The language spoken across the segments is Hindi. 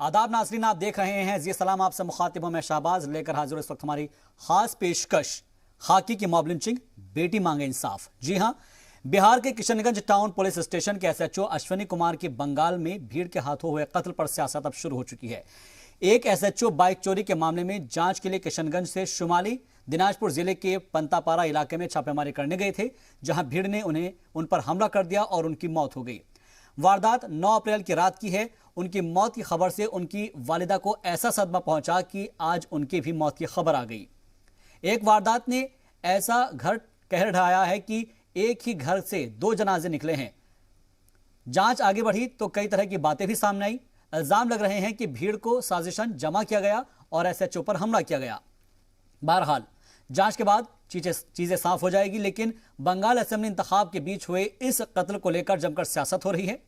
आदाब नाज़रीन, आप देख रहे हैं जी सलाम, आपसे मुखातिब हूं मैं शाहबाज, लेकर हाजिर इस वक्त हमारी खास पेशकश खाकी की मॉब लिंचिंग, बेटी मांगे इंसाफ। जी हां, बिहार के किशनगंज टाउन पुलिस स्टेशन के एसएचओ अश्विनी कुमार की बंगाल में भीड़ के हाथों हुए कत्ल पर सियासत अब शुरू हो चुकी है। एक एसएचओ बाइक चोरी के मामले में जांच के लिए किशनगंज से शुमाली दिनाजपुर जिले के पंतापारा इलाके में छापेमारी करने गए थे, जहां भीड़ ने उन पर हमला कर दिया और उनकी मौत हो गई। वारदात 9 अप्रैल की रात की है। उनकी मौत की खबर से उनकी वालिदा को ऐसा सदमा पहुंचा कि आज उनकी भी मौत की खबर आ गई। एक वारदात ने ऐसा घर कहर ढाया है कि एक ही घर से 2 जनाजे निकले हैं। जांच आगे बढ़ी तो कई तरह की बातें भी सामने आई। इल्जाम लग रहे हैं कि भीड़ को साजिशन जमा किया गया और एसएचओ पर हमला किया गया। बहरहाल जांच के बाद चीजें साफ हो जाएगी, लेकिन बंगाल असेंबली इंतखाब के बीच हुए इस कत्ल को लेकर जमकर सियासत हो रही है।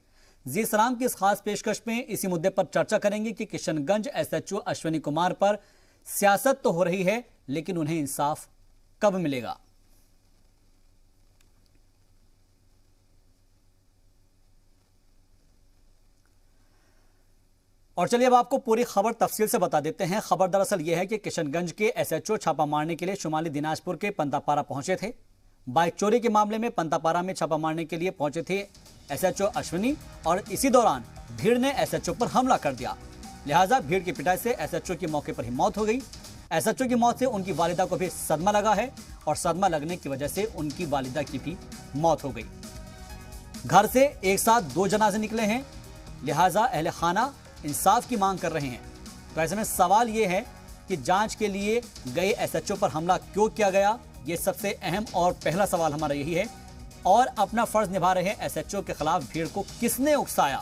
जी सलाम की इस खास पेशकश में इसी मुद्दे पर चर्चा करेंगे कि किशनगंज एसएचओ अश्विनी कुमार पर सियासत तो हो रही है, लेकिन उन्हें इंसाफ कब मिलेगा। और चलिए अब आपको पूरी खबर तफसील से बता देते हैं। खबर दरअसल यह है कि किशनगंज के एसएचओ छापा मारने के लिए शुमाली दिनाजपुर के पंतापारा पहुंचे थे। बाइक चोरी के मामले में पंतापारा में छापा मारने के लिए पहुंचे थे एसएचओ अश्विनी, और इसी दौरान भीड़ ने एसएचओ पर हमला कर दिया। लिहाजा भीड़ की पिटाई से एसएचओ की मौके पर ही मौत हो गई। एसएचओ की मौत से उनकी वालिदा को भी सदमा लगा है और सदमा लगने की वजह से उनकी वालिदा की भी मौत हो गई। घर से एक साथ 2 जनाजे निकले हैं, लिहाजा अहले खाना इंसाफ की मांग कर रहे हैं। तो ऐसे में सवाल यह है कि जांच के लिए गए एसएचओ पर हमला क्यों किया गया, ये सबसे अहम और पहला सवाल हमारा यही है। और अपना फर्ज निभा रहे एसएचओ के खिलाफ भीड़ को किसने उकसाया,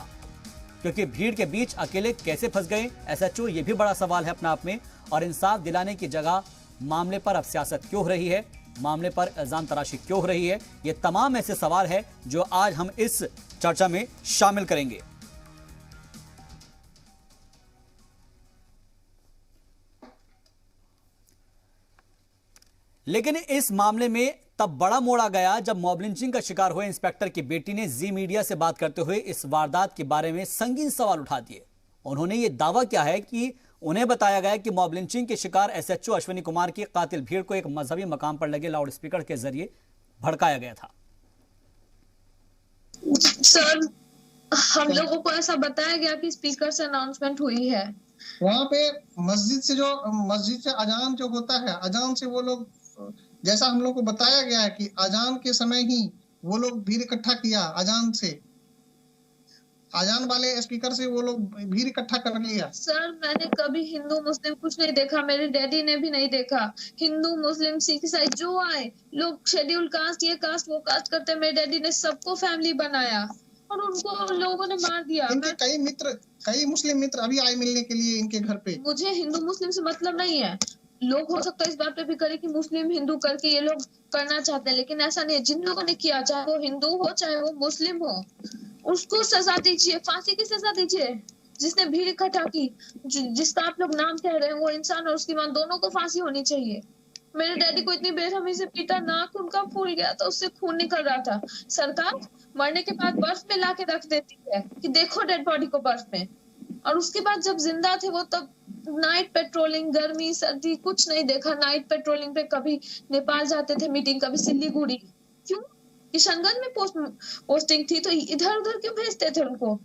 क्योंकि भीड़ के बीच अकेले कैसे फंस गए एसएचओ, ये भी बड़ा सवाल है अपने आप में। और इंसाफ दिलाने की जगह मामले पर अब सियासत क्यों हो रही है, मामले पर इल्जाम तराशी क्यों हो रही है, ये तमाम ऐसे सवाल है जो आज हम इस चर्चा में शामिल करेंगे। लेकिन इस मामले में तब बड़ा मोड़ आ गया जब मॉब लिंचिंग का शिकार हुए इंस्पेक्टर की बेटी ने जी मीडिया से बात करते हुए इस वारदात के बारे में संगीन सवाल उठा दिए। उन्होंने ये दावा किया है कि उन्हें बताया गया कि मॉब लिंचिंग के शिकार एसएचओ अश्विनी कुमार की कातिल भीड़ को एक मजहबी मकाम पर लगे लाउड स्पीकर के जरिए भड़काया गया था। सर, हम लोगों को ऐसा बताया गया कि स्पीकर से अनाउंसमेंट हुई है। वहाँ पे मस्जिद से अजान जो होता है, अजान से वो लोग, जैसा हम लोग को बताया गया है कि अजान के समय ही वो लोग भीड़ इकट्ठा किया, अजान वाले स्पीकर से वो लोग भीड़ इकट्ठा कर लिया। सर, मैंने कभी हिंदू मुस्लिम कुछ नहीं देखा, मेरे डैडी ने भी नहीं देखा। हिंदू मुस्लिम सिख ईसाई जो आए लोग शेड्यूल कास्ट, ये कास्ट वो कास्ट करते, मेरे डैडी ने सबको फैमिली बनाया और उनको लोगों ने मार दिया। इनके कई मुस्लिम मित्र अभी आए मिलने के लिए इनके घर पे। मुझे हिंदू मुस्लिम से मतलब नहीं है। लोग हो सकता है इस बात पे भी करे कि मुस्लिम हिंदू करके ये लोग करना चाहते हैं, लेकिन ऐसा नहीं है। जिन लोगों ने किया, चाहे वो हिंदू हो चाहे वो मुस्लिम हो, उसको सजा दीजिए, फांसी की सजा दीजिए। जिसने भीड़ इकट्ठा की, जिसका आप लोग नाम कह रहे हैं, वो इंसान और उसकी मां दोनों को फांसी होनी चाहिए। मेरे डैडी को इतनी बेरहमी से पीटा, नाक उनका फूल गया था, उससे खून निकल रहा था। सरकार मरने के बाद बर्फ में लाके रख देती है कि देखो डेड बॉडी को बर्फ में, और उसके बाद जब जिंदा थे वो तब नाइट पेट्रोलिंग, गर्मी सर्दी कुछ नहीं देखा। नाइट पेट्रोलिंग पे कभी नेपाल जाते थे मीटिंग, कभी सिलीगुड़ी। क्यों? किशनगंज में पोस्टिंग थी तो इधर उधर क्यों भेजते थे उनको?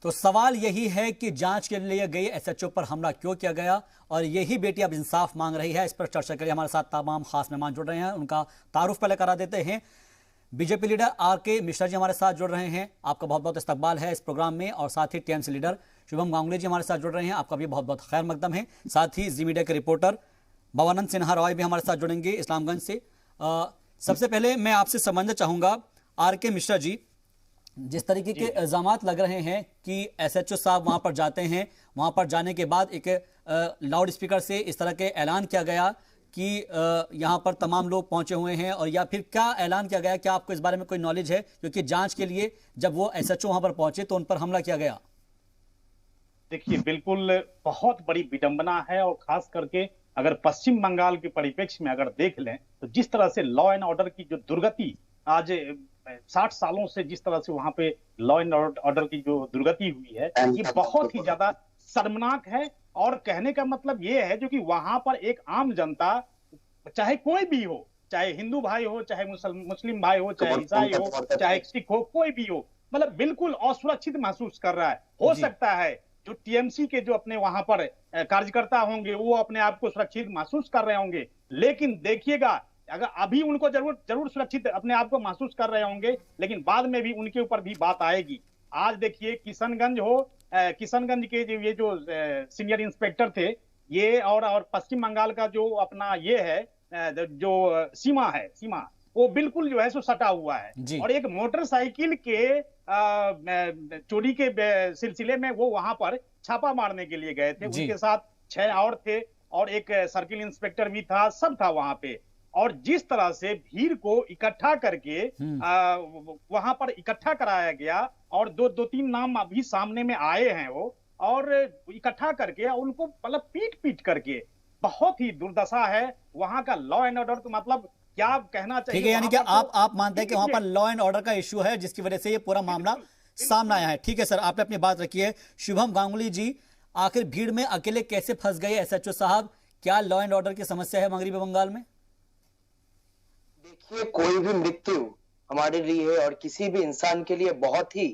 तो सवाल यही है कि जांच के लिए गए एसएचओ पर हमला क्यों किया गया, और यही बेटी अब इंसाफ मांग रही है। इस पर चर्चा के लिए हमारे साथ तमाम खास मेहमान जुड़ रहे हैं। उनका तारुफ पहले करा देते हैं। BJP leader R K Mishra ji हमारे साथ जुड़ रहे हैं, आपका बहुत बहुत इस्तकबाल है इस प्रोग्राम में। और साथ ही टीएमसी लीडर शुभम गांगुली जी हमारे साथ जुड़ रहे हैं, आपका भी बहुत बहुत खैर मकदम है। साथ ही जी मीडिया के रिपोर्टर भवानंद सिन्हा रॉय भी हमारे साथ जुड़ेंगे इस्लामगंज से। सबसे पहले मैं आपसे समझना चाहूँगा आरके मिश्रा जी, जिस तरीके के इल्जामात लग रहे हैं कि एसएचओ साहब वहाँ पर जाते हैं, वहाँ पर जाने के बाद एक लाउड स्पीकर से इस तरह के ऐलान किया गया कि यहाँ पर तमाम लोग पहुंचे हुए हैं, और या फिर क्या ऐलान किया गया, क्या आपको इस बारे में कोई नॉलेज है? क्योंकि जांच के लिए जब वो एसएचओ वहां पर पहुंचे तो उन पर हमला किया गया। देखिए, बिल्कुल बहुत बड़ी विडंबना है, और खास करके अगर पश्चिम बंगाल के परिप्रेक्ष्य में अगर देख लें तो जिस तरह से लॉ एंड ऑर्डर की जो दुर्गति आज 60 सालों से जिस तरह से वहां पे लॉ एंड ऑर्डर की जो दुर्गति हुई है, ये बहुत ही ज्यादा शर्मनाक है। और कहने का मतलब ये है जो कि वहां पर एक आम जनता, चाहे कोई भी हो, चाहे हिंदू भाई हो, चाहे मुस्लिम भाई हो, चाहे ईसाई हो, चाहे सिख हो, कोई भी हो, मतलब बिल्कुल असुरक्षित महसूस कर रहा है। हो सकता है जो टीएमसी के जो अपने वहां पर कार्यकर्ता होंगे वो अपने आप को सुरक्षित महसूस कर रहे होंगे, लेकिन देखिएगा अगर अभी उनको जरूर सुरक्षित अपने आप को महसूस कर रहे होंगे, लेकिन बाद में भी उनके ऊपर भी बात आएगी। आज देखिए किशनगंज हो, किशनगंज के ये जो सीनियर इंस्पेक्टर थे ये, और पश्चिम बंगाल का जो अपना ये है जो सीमा वो बिल्कुल जो है सो सटा हुआ है। और एक मोटरसाइकिल के चोरी के सिलसिले में वो वहां पर छापा मारने के लिए गए थे, उनके साथ 6 और थे और एक सर्किल इंस्पेक्टर भी था, सब था वहां पे। और जिस तरह से भीड़ को इकट्ठा करके वहां पर इकट्ठा कराया गया, और दो तीन नाम अभी सामने में आए हैं वो, और इकट्ठा करके उनको मतलब पीट करके, बहुत ही दुर्दशा है वहां का लॉ एंड ऑर्डर। तो मतलब क्या कहना चाहिए, ठीक है, यानी कि आप मानते हैं कि वहां पर लॉ एंड ऑर्डर का इश्यू है जिसकी वजह से ये पूरा मामला सामने आया है। ठीक है सर, आपने अपनी बात रखी है। शुभम गांगुली जी, आखिर भीड़ में अकेले कैसे फंस गए एसएचओ साहब? क्या लॉ एंड ऑर्डर की समस्या है मगरबी बंगाल में? देखिए, कोई भी मृत्यु हमारे लिए और किसी भी इंसान के लिए बहुत ही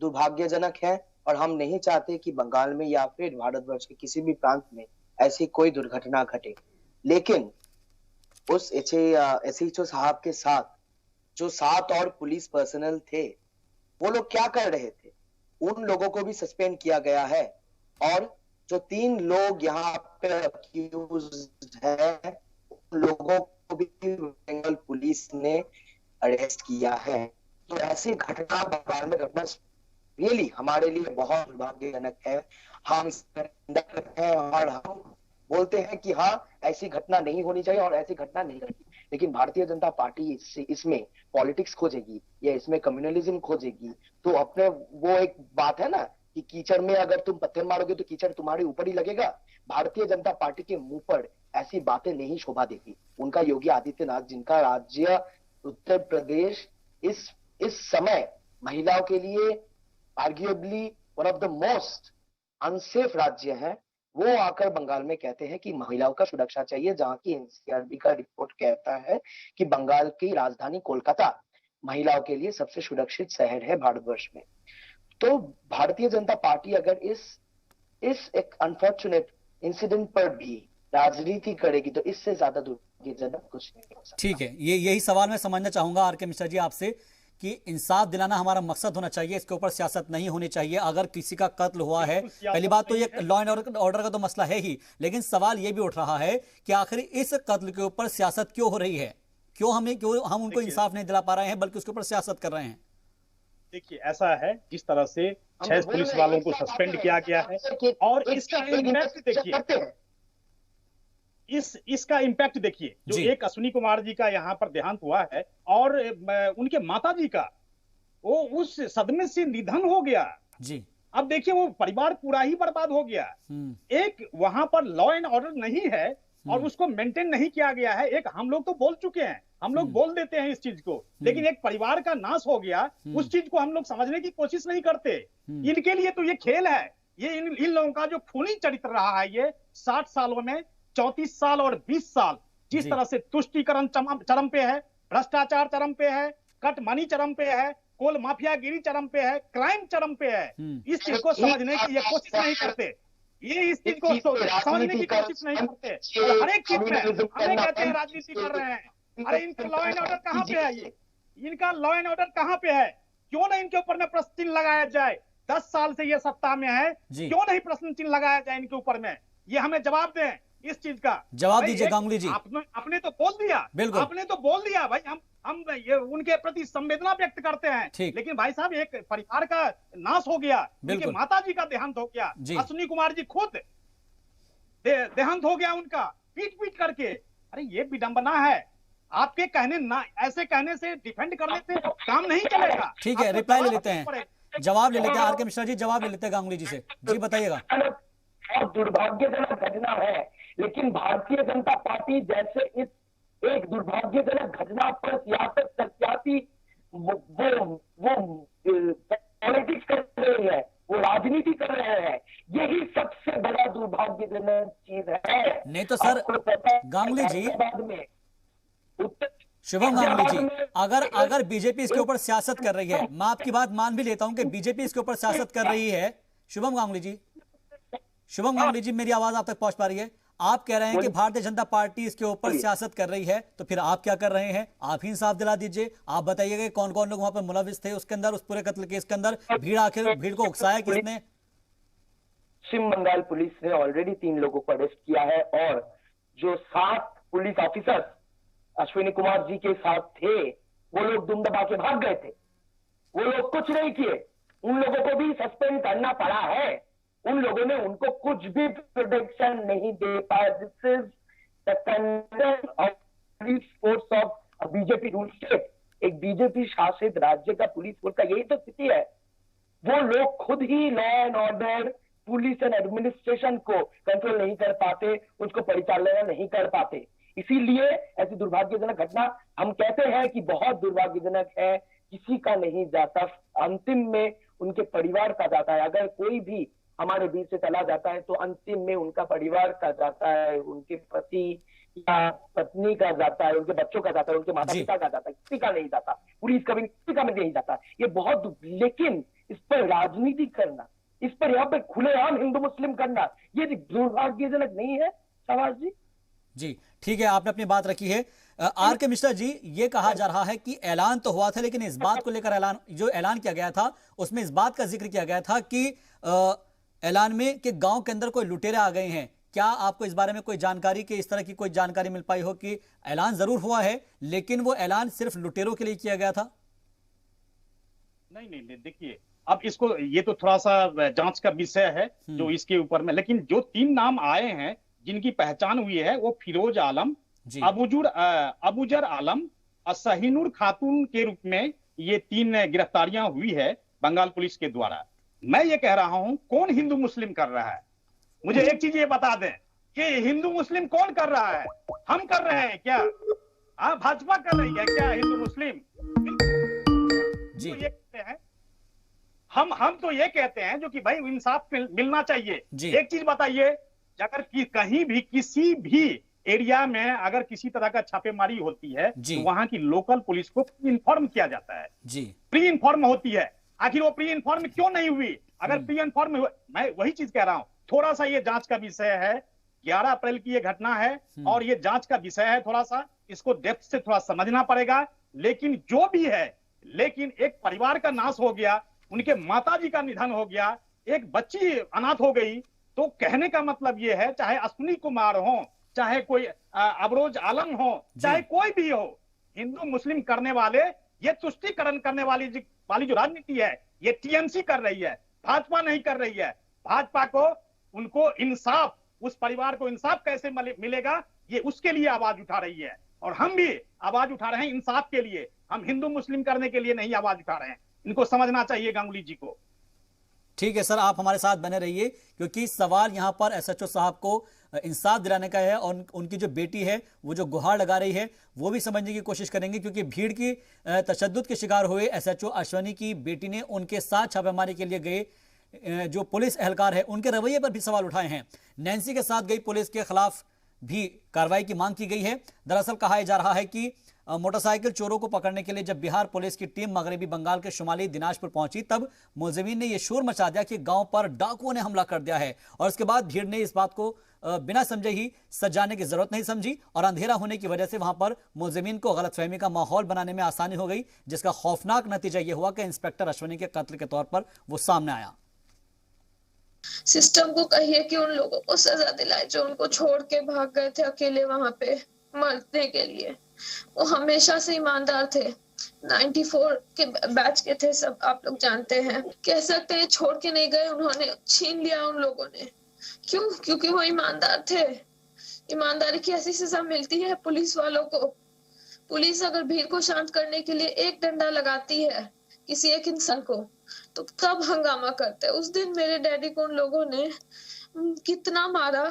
दुर्भाग्यजनक है, और हम नहीं चाहते कि बंगाल में या फिर भारतवर्ष के किसी भी प्रांत में ऐसी कोई दुर्घटना घटे। लेकिन उस एसएचओ साहब के साथ जो 7 और पुलिस पर्सनल थे, वो लोग क्या कर रहे थे? उन लोगों को भी सस्पेंड किया गया है, और जो 3 लोग यहाँ पे अक्यूज्ड है उन लोगों को भी बंगाल पुलिस ने अरेस्ट किया है। तो ऐसी घटना बंगाल में घटना रियली हमारे लिए बहुत दुर्भाग्यजनक है। हम इसका निंदा करते हैं और हम बोलते हैं कि हाँ, ऐसी घटना नहीं होनी चाहिए और ऐसी घटना नहीं घटी। लेकिन भारतीय जनता पार्टी इसमें पॉलिटिक्स खोजेगी या इसमें कम्युनलिज्म खोजेगी, तो अपने वो एक बात है ना कि कीचड़ में अगर तुम पत्थर मारोगे तो कीचड़ तुम्हारे ऊपर ही लगेगा। भारतीय जनता पार्टी के मुंह पर ऐसी बातें नहीं शोभा देती। उनका योगी आदित्यनाथ, जिनका राज्य उत्तर प्रदेश इस समय महिलाओं के लिए arguably one of the most unsafe राज्य है, वो आकर बंगाल में कहते हैं कि महिलाओं का सुरक्षा चाहिए, जहां की एनसीआरबी का रिपोर्ट कहता है कि बंगाल की राजधानी कोलकाता महिलाओं के लिए सबसे सुरक्षित शहर है भारतवर्ष में। तो भारतीय जनता पार्टी अगर इस एक अनफॉर्चुनेट इंसिडेंट पर भी राजनीति करेगी तो इससे ज्यादा दुर्भाग्यजनक कुछ नहीं हो सकता। ठीक है, यही सवाल मैं समझना चाहूंगा आर.के. मिश्रा जी आपसे कि इंसाफ दिलाना हमारा मकसद होना चाहिए, इसके ऊपर सियासत नहीं होनी चाहिए। अगर किसी का कत्ल हुआ है, पहली बात तो ये लॉ एंड ऑर्डर का तो मसला है ही, लेकिन सवाल ये भी उठ रहा है कि आखिर इस कत्ल के ऊपर सियासत क्यों हो रही है? क्यों हम उनको इंसाफ नहीं दिला पा रहे हैं बल्कि उसके ऊपर सियासत कर रहे हैं? देखिए, ऐसा है जिस तरह से 6 पुलिस वालों को सस्पेंड किया गया है, और इसका इम्पैक्ट देखिए, इसका इम्पैक्ट देखिए, जो एक अश्विनी कुमार जी का यहाँ पर देहांत हुआ है और उनके माता जी का वो उस सदमे से निधन हो गया जी। अब देखिए वो परिवार पूरा ही बर्बाद हो गया। एक वहां पर लॉ एंड ऑर्डर नहीं है और उसको मेंटेन नहीं किया गया है। एक हम लोग तो बोल चुके हैं, हम लोग बोल देते हैं इस चीज को, लेकिन एक परिवार का नाश हो गया, उस चीज को हम लोग समझने की कोशिश नहीं करते। इनके लिए तो ये खेल है, ये इन लोगों का जो खूनी चरित्र रहा है, ये 60 सालों में 34 साल और 20 साल जिस तरह से तुष्टीकरण चरम पे है, भ्रष्टाचार चरम पे है, कट मनी चरम पे है, कोल माफियागिरी चरम पे है, क्राइम चरम पे है, इस चीज को समझने की ये कोशिश नहीं करते। ये इस चीज को समझने की कोशिश नहीं करते। हर एक चीज में हमें कहते हैं राजनीति कर रहे हैं। अरे इनका लॉ एंड ऑर्डर कहाँ पे है? ये इनका लॉ एंड ऑर्डर कहाँ पे है? क्यों नहीं इनके ऊपर में प्रश्न चिन्ह लगाया जाए? 10 साल से ये सत्ता में है, क्यों नहीं प्रश्न चिन्ह लगाया जाए इनके ऊपर में? ये हमें जवाब दें, इस चीज का जवाब दीजिए गांगुली जी। आपने तो बोल दिया, बिल्कुल आपने तो बोल दिया भाई, हम ये उनके प्रति संवेदना व्यक्त करते हैं, लेकिन भाई साहब एक परिवार का नाश हो गया, उनके माता जी का देहांत हो गया, अश्विनी कुमार जी खुद देहांत हो गया उनका, पीट करके। अरे ये विडंबना है। आपके कहने ना, ऐसे कहने से, डिफेंड करने से काम नहीं चलेगा। ठीक है, रिप्लाई ले लेते हैं, जवाब ले लेते हैं। आर.के. मिश्रा जी जवाब ले लेते हैं गांगुली जी से। जी बताइएगा। और दुर्भाग्यजनक घटना है, लेकिन भारतीय जनता पार्टी जैसे इस एक दुर्भाग्यजनक घटना पर सियासत वो पॉलिटिक्स कर रहे हैं, वो राजनीति कर रहे हैं। यही सबसे बड़ा दुर्भाग्यजनक चीज है। नहीं तो सर गांगुली जी, बाद में शुभम गांगुली जी, अगर बीजेपी इसके ऊपर सियासत कर रही है, मैं आपकी बात मान भी लेता हूं कि बीजेपी इसके ऊपर सियासत कर रही है। शुभम गांगुली जी, मेरी आवाज आप तक पहुंच पा रही है? आप कह रहे हैं कि भारतीय जनता पार्टी इसके ऊपर सियासत कर रही है, तो फिर आप क्या कर रहे हैं? आप ही इंसाफ दिला दीजिए। आप बताइएगा कौन कौन लोग वहां पर मुलविस थे उसके अंदर, उस पूरे कत्ल केस के अंदर? भीड़ को उकसाया किसने? पश्चिम बंगाल पुलिस ने ऑलरेडी 3 लोगों को अरेस्ट किया है, और जो 7 पुलिस ऑफिसर्स अश्विनी कुमार जी के साथ थे, वो लोग दुम दबा के भाग गए थे। वो लोग कुछ नहीं किए, उन लोगों को भी सस्पेंड करना पड़ा है। उन लोगों ने उनको कुछ भी प्रोटेक्शन नहीं दे पाया। This is the condition of police force of BJP rule state. एक बीजेपी शासित राज्य का पुलिस फोर्स का यही तो स्थिति है। वो लोग खुद ही law and order, police and administration को कंट्रोल नहीं कर पाते, उसको परिचालना नहीं कर पाते। इसीलिए ऐसी दुर्भाग्यजनक घटना, हम कहते हैं कि बहुत दुर्भाग्यजनक है, किसी का नहीं जाता, अंतिम में उनके परिवार का जाता है। अगर कोई भी हमारे बीच से चला जाता है तो अंतिम में उनका परिवार का जाता है, उनके पति या पत्नी का जाता है, उनके बच्चों का जाता है, उनके माता पिता का जाता है, किसी का नहीं जाता। पुलिस का भी किसी का नहीं जाता। ये बहुत, लेकिन इस पर राजनीति करना, इस पर यहाँ पे खुलेआम हिंदू मुस्लिम करना, ये दुर्भाग्यजनक नहीं है शहबाज जी? जी ठीक है, आपने अपनी बात रखी है। आर के मिश्रा जी, ये कहा जा रहा है कि ऐलान तो हुआ था, लेकिन इस बात को लेकर ऐलान किया गया था, उसमें इस बात का जिक्र किया गया था कि ऐलान में कि गांव के अंदर कोई लुटेरे आ गए हैं। क्या आपको इस बारे में कोई जानकारी, कि इस तरह की कोई जानकारी मिल पाई हो कि ऐलान जरूर हुआ है लेकिन वो ऐलान सिर्फ लुटेरों के लिए किया गया था? नहीं, देखिए, अब इसको, ये तो थोड़ा सा जांच का विषय है जो इसके ऊपर में, लेकिन जो 3 नाम आए हैं जिनकी पहचान हुई है, वो फिरोज आलम, अबूजर आलम और शहीनूर खातून के रूप में ये 3 गिरफ्तारियां हुई है बंगाल पुलिस के द्वारा। मैं ये कह रहा हूं, कौन हिंदू मुस्लिम कर रहा है? मुझे एक चीज ये बता दें कि हिंदू मुस्लिम कौन कर रहा है? हम कर रहे हैं क्या? भाजपा कर रही है क्या हिंदू मुस्लिम? जी, तो ये कहते हैं, हम तो ये कहते हैं जो कि भाई इंसाफ मिलना चाहिए। एक चीज बताइए, अगर कहीं भी किसी भी एरिया में अगर किसी तरह का छापेमारी होती है तो वहां की लोकल पुलिस को प्री इन्फॉर्म किया जाता है, प्री इन्फॉर्म होती है। आखिर वो प्री इन्फॉर्म क्यों नहीं हुई? अगर प्री इन्फॉर्म, मैं वही चीज कह रहा हूं, थोड़ा सा ये जांच का विषय है। 11 अप्रैल की ये घटना है और ये जांच का विषय है, थोड़ा सा इसको डेप्थ से थोड़ा समझना पड़ेगा। लेकिन जो भी है, लेकिन एक परिवार का नाश हो गया, उनके माताजी का निधन हो गया, एक बच्ची अनाथ हो गई, तो कहने का मतलब ये है, चाहे अश्विनी कुमार हो, चाहे कोई अबरोज आलम हो, चाहे कोई भी हो, हिंदू मुस्लिम करने वाले, ये तुष्टीकरण करने वाली जो राजनीति है, ये टीएमसी कर रही है, भाजपा नहीं कर रही है। भाजपा को, उनको इंसाफ, उस परिवार को इंसाफ कैसे मिलेगा, ये उसके लिए आवाज उठा रही है। और हम भी आवाज उठा रहे हैं इंसाफ के लिए, हम हिंदू मुस्लिम करने के लिए नहीं आवाज उठा रहे हैं। इनको समझना चाहिए गांगुली जी को। ठीक है सर, आप हमारे साथ बने रहिए, क्योंकि सवाल यहां पर एसएचओ साहब को इंसाफ दिलाने का है, और उनकी जो बेटी है वो जो गुहार लगा रही है वो भी समझने की कोशिश करेंगे, क्योंकि भीड़ की तशद्दुद के शिकार हुए एसएचओ अश्विनी की बेटी ने उनके साथ छापेमारी के लिए गए जो पुलिस एहलकार है उनके रवैये पर भी सवाल उठाए हैं। नैन्सी के साथ गई पुलिस के खिलाफ भी कार्रवाई की मांग की गई है। दरअसल कहा जा रहा है कि मोटरसाइकिल चोरों को पकड़ने के लिए जब बिहार पुलिस की टीम मगरबी बंगाल के शुमाली दिनाजपुर पहुंची, तब मुलजिमीन ने यह शोर मचा दिया कि गांव पर डाकुओं ने हमला कर दिया है, और उसके बाद भीड़ ने इस बात को बिना समझे ही सजाने की जरूरत नहीं समझी, और अंधेरा होने की वजह से वहां पर मुलजिमीन को गलतफहमी का माहौल बनाने में आसानी हो गई, जिसका खौफनाक नतीजा यह हुआ कि इंस्पेक्टर अश्विनी के कत्ल के तौर पर वो सामने आया। सिस्टम को कहिए कि उन लोगों को सजा दिलाए जो उनको छोड़ के भाग गए थे अकेले वहां पे मरने के लिए। वो हमेशा से ईमानदार थे, 94 के बैच के थे सब, आप लोग जानते हैं। कह सकते हैं छोड़ के नहीं गए, उन्होंने छीन लिया उन लोगों ने। क्यों? क्योंकि वो ईमानदार थे। ईमानदारी की ऐसी सजा मिलती है पुलिस वालों को। पुलिस अगर भीड़ को शांत करने के लिए एक डंडा लगाती है किसी एक इंसान को, तो तब हंगामा करते हैं। उस दिन मेरे डैडी को उन लोगों ने कितना मारा,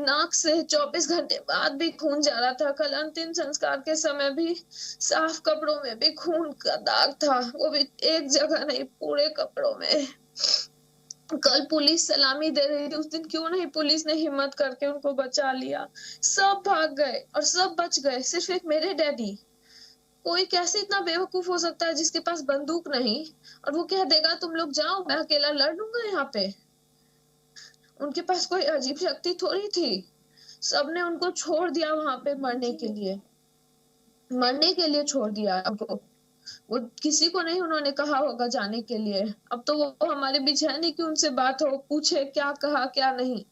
नाक से 24 घंटे बाद भी खून जा रहा था। कल अंतिम संस्कार के समय भी साफ कपड़ों में भी खून का दाग था, वो भी एक जगह नहीं, पूरे कपड़ों में। कल पुलिस सलामी दे रही थी, उस दिन क्यों नहीं पुलिस ने हिम्मत करके उनको बचा लिया? सब भाग गए और सब बच गए, सिर्फ एक मेरे डैडी। कोई कैसे इतना बेवकूफ हो सकता है जिसके पास बंदूक नहीं और वो कह देगा तुम लोग जाओ, मैं अकेला लड़ लूंगा यहाँ पे। उनके पास कोई अजीब शक्ति थोड़ी थी। सबने उनको छोड़ दिया वहां पे मरने के लिए छोड़ दिया उनको। वो किसी को नहीं उन्होंने कहा होगा जाने के लिए। अब तो वो हमारे बीच है नहीं कि उनसे बात हो, पूछे क्या कहा क्या नहीं।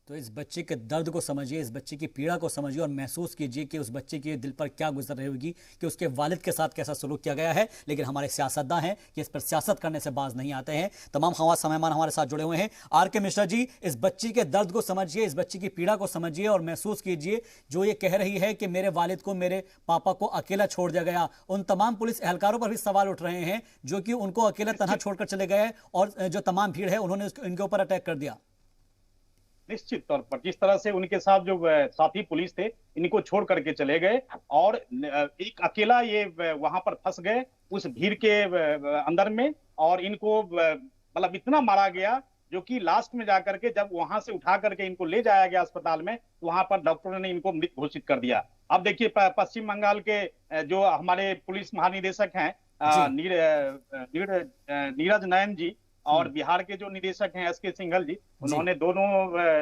तो इस बच्चे के दर्द को समझिए, इस बच्चे की पीड़ा को समझिए और महसूस कीजिए कि उस बच्चे के दिल पर क्या गुजर रही होगी, कि उसके वालिद के साथ कैसा सलूक किया गया है। लेकिन हमारे सियासतदान हैं कि इस पर सियासत करने से बाज नहीं आते हैं। तमाम खवास मेहमान हमारे साथ जुड़े हुए हैं। आर.के. मिश्रा जी, इस बच्ची के दर्द को समझिए, इस बच्ची की पीड़ा को समझिए और महसूस कीजिए। जो ये कह रही है कि मेरे वालिद को, मेरे पापा को अकेला छोड़ दिया गया, उन तमाम पुलिस एहलकारों पर भी सवाल उठ रहे हैं जो कि उनको अकेला तनहा छोड़कर चले गए और जो तमाम भीड़ है उन्होंने इनके ऊपर अटैक कर दिया। निश्चित तौर पर जिस तरह से उनके साथ जो साथी पुलिस थे इनको छोड़ करके चले गए और एक अकेला ये वहां पर फंस गए उस भीड़ के अंदर में, और इनको मतलब इतना मारा गया जो कि लास्ट में जाकर के जब वहां से उठा करके इनको ले जाया गया अस्पताल में, तो वहां पर डॉक्टरों ने इनको मृत घोषित कर दिया। अब देखिए पश्चिम बंगाल के जो हमारे पुलिस महानिदेशक हैं नीरज नयन जी और बिहार के जो निदेशक हैं एस.के. सिंघल जी, उन्होंने दोनों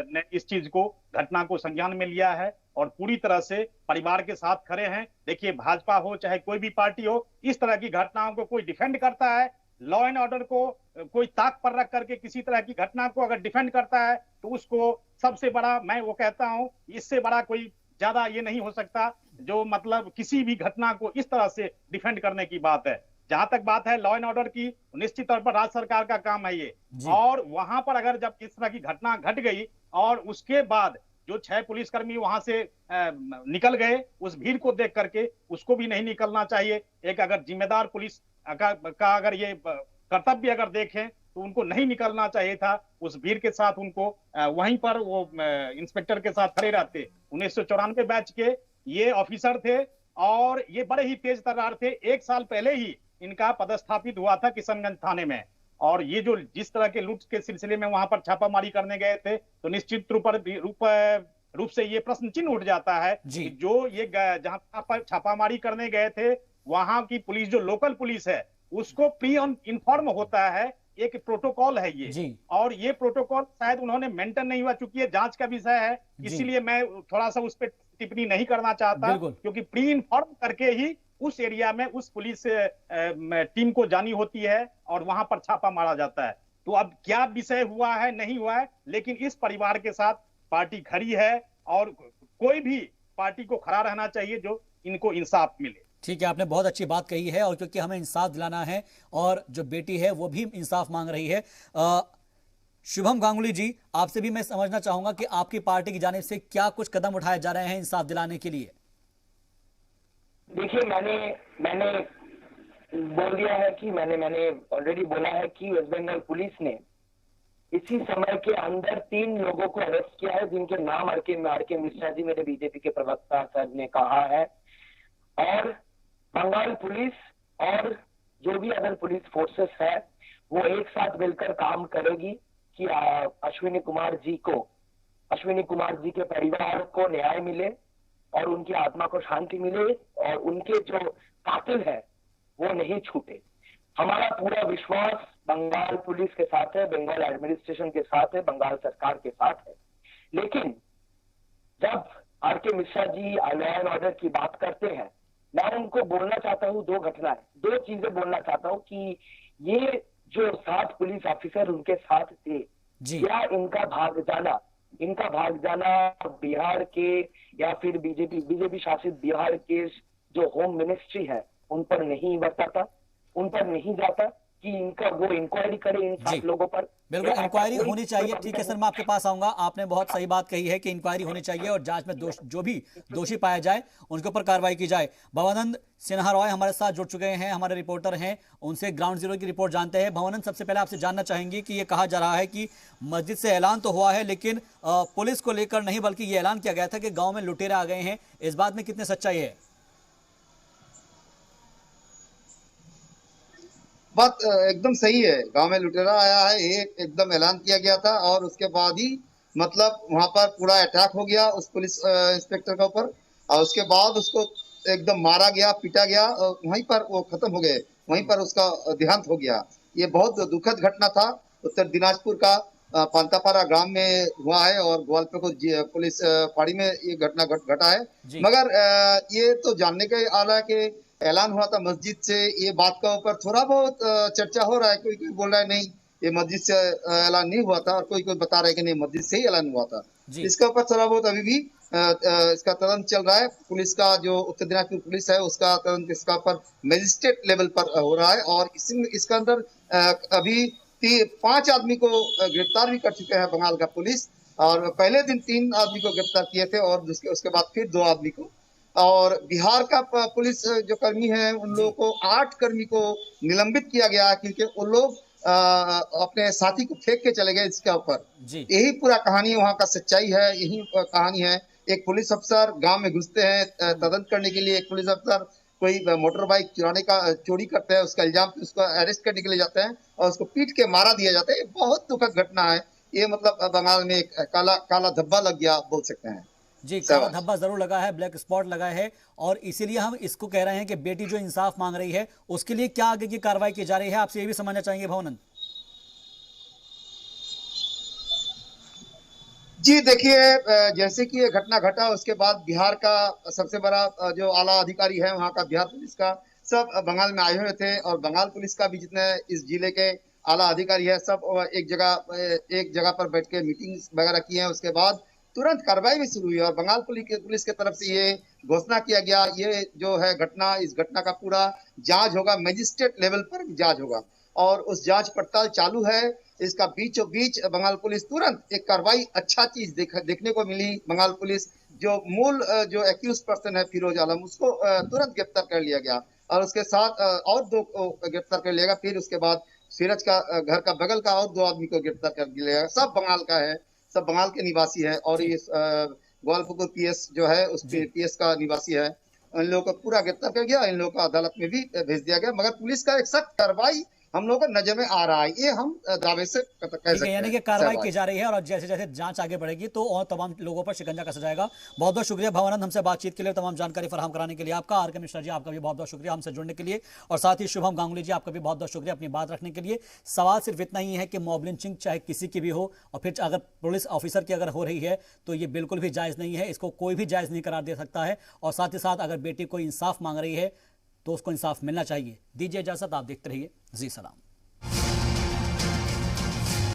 ने इस चीज को, घटना को संज्ञान में लिया है और पूरी तरह से परिवार के साथ खड़े हैं। देखिए भाजपा हो चाहे कोई भी पार्टी हो, इस तरह की घटनाओं को कोई डिफेंड करता है, लॉ एंड ऑर्डर को कोई ताक पर रख करके किसी तरह की घटना को अगर डिफेंड करता है तो उसको सबसे बड़ा, मैं वो कहता हूं, इससे बड़ा कोई ज्यादा ये नहीं हो सकता जो मतलब किसी भी घटना को इस तरह से डिफेंड करने की बात है। जहां तक बात है लॉ एंड ऑर्डर की, निश्चित तौर पर राज्य सरकार का काम है ये, और वहां पर अगर जब इस तरह की घटना घट गई और उसके बाद जो 6 पुलिसकर्मी वहां से निकल गए, उस भीड़ को देख करके उसको भी नहीं निकलना चाहिए। एक अगर जिम्मेदार पुलिस का अगर ये कर्तव्य अगर देखें तो उनको नहीं निकलना चाहिए था। उस भीड़ के साथ उनको वहीं पर वो इंस्पेक्टर के साथ खड़े रहते। 1994 बैच के ये ऑफिसर थे और ये बड़े ही तेज तर्रार थे। 1 साल पहले ही इनका पदस्थापित हुआ था किशनगंज थाने में, और ये जो जिस तरह के लूट के सिलसिले में वहां पर छापामारी करने गए थे, तो निश्चित रूप से ये प्रश्न चिन्ह उठ जाता है कि जो ये जहां पर छापामारी करने गए थे वहां की पुलिस, जो लोकल पुलिस है, उसको प्री इन्फॉर्म होता है, एक प्रोटोकॉल है ये, और ये प्रोटोकॉल शायद उन्होंने मेंटेन नहीं हुआ, चुकी ये जांच का विषय है, इसीलिए मैं थोड़ा सा उस पर टिप्पणी नहीं करना चाहता, क्योंकि प्री इन्फॉर्म करके ही उस एरिया में उस पुलिस टीम को जानी होती है और वहां पर छापा मारा जाता है। तो अब क्या विषय हुआ है नहीं हुआ है, लेकिन इस परिवार के साथ पार्टी खड़ी है और कोई भी पार्टी को खड़ा रहना चाहिए जो इनको इंसाफ मिले। ठीक है, आपने बहुत अच्छी बात कही है, और क्योंकि हमें इंसाफ दिलाना है और जो बेटी है वो भी इंसाफ मांग रही है। शुभम गांगुली जी, आपसे भी मैं समझना चाहूंगा कि आपकी पार्टी की जानिब से क्या कुछ कदम उठाए जा रहे हैं इंसाफ दिलाने के लिए। देखिए, मैंने बोल दिया है कि मैंने ऑलरेडी बोला है कि वेस्ट बंगाल पुलिस ने इसी समय के अंदर 3 लोगों को अरेस्ट किया है, जिनके नाम आर.के. मिश्रा जी, मेरे बीजेपी के प्रवक्ता सर ने कहा है, और बंगाल पुलिस और जो भी अदर पुलिस फोर्सेस है वो एक साथ मिलकर काम करेगी कि अश्विनी कुमार जी के परिवार को न्याय मिले और उनकी आत्मा को शांति मिले और उनके जो कातिल है वो नहीं छूटे। हमारा पूरा विश्वास बंगाल पुलिस के साथ है, बंगाल एडमिनिस्ट्रेशन के साथ है, बंगाल सरकार के साथ है। लेकिन जब R K. Mishra ji law and order की बात करते हैं, मैं उनको बोलना चाहता हूँ 2 चीजें बोलना चाहता हूँ कि ये जो 7 पुलिस ऑफिसर उनके साथ थे, क्या इनका भाग जाना बिहार के या फिर बीजेपी शासित बिहार के जो होम मिनिस्ट्री है उन पर नहीं बरताता, उन पर नहीं जाता? कि इनका वो इंक्वायरी करे इन 7 लोगों पर। बिल्कुल इंक्वायरी होनी चाहिए। ठीक है सर, मैं आपके पास आऊंगा। आपने बहुत सही बात कही है कि इंक्वायरी होनी चाहिए और जांच में जो भी दोषी पाया जाए उनके ऊपर कार्रवाई की जाए। भवानंद सिन्हा रॉय हमारे साथ जुड़ चुके हैं, हमारे रिपोर्टर हैं, उनसे ग्राउंड जीरो की रिपोर्ट जानते हैं। भवानंद, सबसे पहले आपसे जानना चाहेंगे कि ये कहा जा रहा है कि मस्जिद से ऐलान तो हुआ है लेकिन पुलिस को लेकर नहीं बल्कि ये ऐलान किया गया था कि गाँव में लुटेरे आ गए हैं, इस बात में कितनी सच्चाई है? बात एकदम सही है। गांव में लुटेरा आया है, ये एकदम ऐलान किया गया था और उसके बाद ही मतलब वहां पर पूरा अटैक हो गया उस पुलिस इंस्पेक्टर के ऊपर और उसके बाद उसको एकदम मारा गया, पीटा गया और वहीं पर वो खत्म हो गए, वहीं पर उसका देहांत हो गया। ये बहुत दुखद घटना था। उत्तर दिनाजपुर का पांतापारा ग्राम में हुआ है और ग्वालपीर पुलिस फाड़ी में ये घटना घटा है। मगर ये तो जानने का आ रहा है कि ऐलान हुआ था मस्जिद से, ये बात का ऊपर थोड़ा बहुत चर्चा हो रहा है। कोई कोई बोल रहा है नहीं ये मस्जिद से ऐलान नहीं हुआ था और कोई कोई बता रहा है कि नहीं मस्जिद से ही ऐलान हुआ था। इसके ऊपर थोड़ा बहुत अभी भी इसका तदंत चल रहा है। पुलिस का जो उत्तर दिनाजपुर पुलिस है उसका तदंत इसका ऊपर मजिस्ट्रेट लेवल पर हो रहा है और इसके अंदर अभी 5 आदमी को गिरफ्तार भी कर चुके हैं बंगाल का पुलिस। और पहले दिन 3 आदमी को गिरफ्तार किए थे और उसके बाद फिर 2 आदमी को। और बिहार का पुलिस जो कर्मी है उन लोगों को 8 कर्मी को निलंबित किया गया क्योंकि वो लोग अपने साथी को फेंक के चले गए इसके ऊपर। यही पूरा कहानी वहाँ का सच्चाई है, यही कहानी है। एक पुलिस अफसर गांव में घुसते हैं तदंत करने के लिए, एक पुलिस अफसर कोई मोटर बाइक चोरी करते हैं, उसका इल्जाम पे उसको अरेस्ट करने के लिए जाते हैं और उसको पीट के मारा दिया जाता है। ये बहुत दुखद घटना है। ये मतलब बंगाल में एक काला धब्बा लग गया बोल सकते हैं। जी, काला धब्बा जरूर लगा है, ब्लैक स्पॉट लगा है और इसीलिए हम इसको कह रहे हैं कि बेटी जो इंसाफ मांग रही है उसके लिए क्या आगे की कार्रवाई की जा रही है, आपसे ये भी समझना चाहेंगे भवानंद। जी देखिए, जैसे कि ये घटना घटा उसके बाद बिहार का सबसे बड़ा जो आला अधिकारी है वहाँ का बिहार पुलिस का सब बंगाल में आए हुए थे और बंगाल पुलिस का भी जितने इस जिले के आला अधिकारी है सब एक जगह पर बैठ के मीटिंग वगैरह की है। उसके बाद तुरंत कार्रवाई भी शुरू हुई और बंगाल पुलिस के तरफ से ये घोषणा किया गया ये जो है घटना, इस घटना का पूरा जांच होगा, मजिस्ट्रेट लेवल पर जांच होगा और उस जांच पड़ताल चालू है। इसका बीचों बीच बंगाल पुलिस तुरंत एक कार्रवाई अच्छा चीज देखने को मिली। बंगाल पुलिस जो मूल जो एक्यूज पर्सन है फिरोज आलम उसको तुरंत गिरफ्तार कर लिया गया और उसके साथ और 2 को गिरफ्तार कर लिया गया। फिर उसके बाद सूरज का घर का बगल का और 2 आदमी को गिरफ्तार कर लिया गया। सब बंगाल का है, सब बंगाल के निवासी है और ये ग्वालपीर पीएस जो है उस पीएस का निवासी है। इन लोगों को पूरा गिरफ्तार कर गया, इन लोगों को अदालत में भी भेज दिया गया। मगर पुलिस का एक सख्त कार्रवाई हम लोगों को नजर में आ रहा है, ये हम दावे से कह सकते हैं। यानी कि कार्रवाई की जा रही है और जैसे जैसे जांच आगे बढ़ेगी तो और तमाम लोगों पर शिकंजा कसा जाएगा। बहुत बहुत शुक्रिया भवानंद, हमसे बातचीत के लिए, तमाम जानकारी फराहम कराने के लिए आपका। आर के मिश्रा जी आपका भी बहुत बहुत शुक्रिया हमसे जुड़ने के लिए और साथ ही शुभम गांगुली जी आपका भी बहुत बहुत शुक्रिया अपनी बात रखने के लिए। सवाल सिर्फ इतना ही है कि मॉब लिंचिंग चाहे किसी की भी हो और फिर अगर पुलिस ऑफिसर की अगर हो रही है तो ये बिल्कुल भी जायज़ नहीं है, इसको कोई भी जायज़ नहीं करार दे सकता है। और साथ ही साथ अगर बेटी कोई इंसाफ मांग रही है तो उसको इंसाफ मिलना चाहिए। दीजिए इजाजत, आप देखते रहिए जी सलाम।